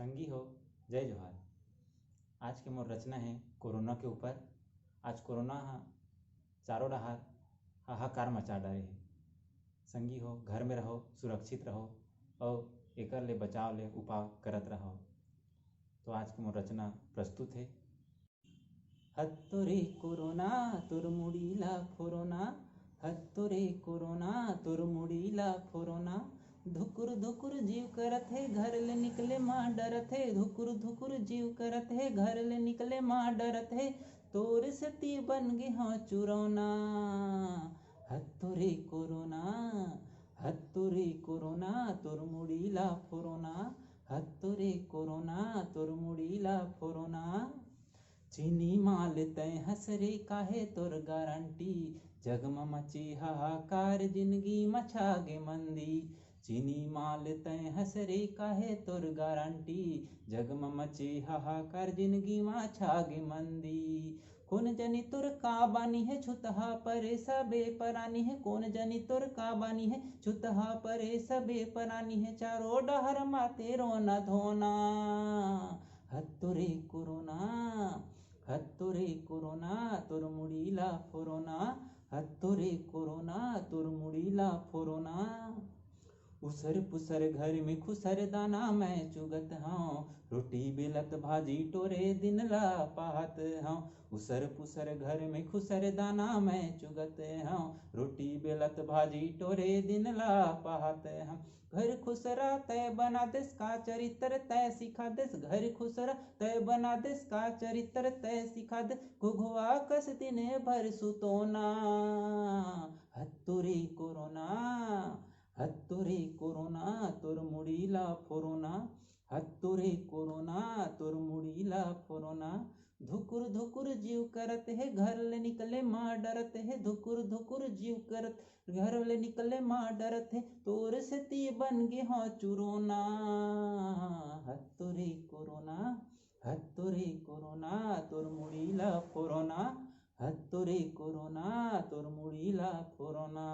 संगी हो जय जोहार। आज के मोर रचना है कोरोना के ऊपर। आज कोरोना चारों डहार हाहाकार मचा डारे है। संगी हो घर में रहो, सुरक्षित रहो और एकर ले बचाव ले उपाय करत रहो। तो आज के मोर रचना प्रस्तुत है। हत्तोरे कोरोना तोर मुड़ीला फोरोना, हत्तोरे कोरोना तोर मुड़ीला फोरोना। धुकुर धुकुर जीव करत है घर ले निकले माँ डरत है, धुकुर धुकुर जीव करत है घर ले निकले माँ डरत है। तोर सती बन गे हाँ चुरौना, हत्तोरे कोरोना, हत्तोरे कोरोना तोर मुड़ीला फोरोना, हत्तोरे कोरोना तोर मुड़ीला फोरोना। चीनी माल तय हसरे काहे तोर गारंटी, जग में मची हाहाकार जिंदगी मछागे मंदी। चीनी माल तय हसरे काहे तोर गारंटी, जग में मची हाहाकार जिंदगी मछागे मंदी। कौन जनी तोर का बानी है छुतहा परे सबे परानी है, कौन जनी तोर का बानी है छुतहा परे सबे परानी है। चारों डहर माते रोना धोना, हत्तोरे कोरोना, हत्तोरे कोरोना तोर मुड़ीला फोरोना, हत्तोरे कोरोना तोर मुड़ीला फोरोना। उसर पुसर घर में खुसर दाना मैं चुगत हूँ, रोटी बेलत भाजी टोरे दिन ला पाहत हूँ। उसर पुसर घर में खुसर दाना मैं चुगत हूँ, रोटी बेलत भाजी टोरे दिन ला पाहत हूँ। घर खुसरा तय बना देस का चरित्र तय सिखा देस, घर खुसरा तय बना देस का चरित्र तय सिखा दे। घुघुआ कस दिन भर सुतोना, हत्तोरे कोरोना, हत्तोरे कोरोना तोर मुड़ीला फोरोना, हत्तोरे कोरोना तोर मुड़ीला फोरोना। धुकुर धुकुर जीव करत है घर ले निकले माँ डरत है, धुकुर धुकुर जीव करत घर ले निकले माँ डरत है। तोर सती बन गे हाँ चुरोना, हत्तोरे कोरोना, हत्तोरे कोरोना तोर मुड़ीला फोरोना, हत्तोरे कोरोना तोर मुड़ीला फोरोना।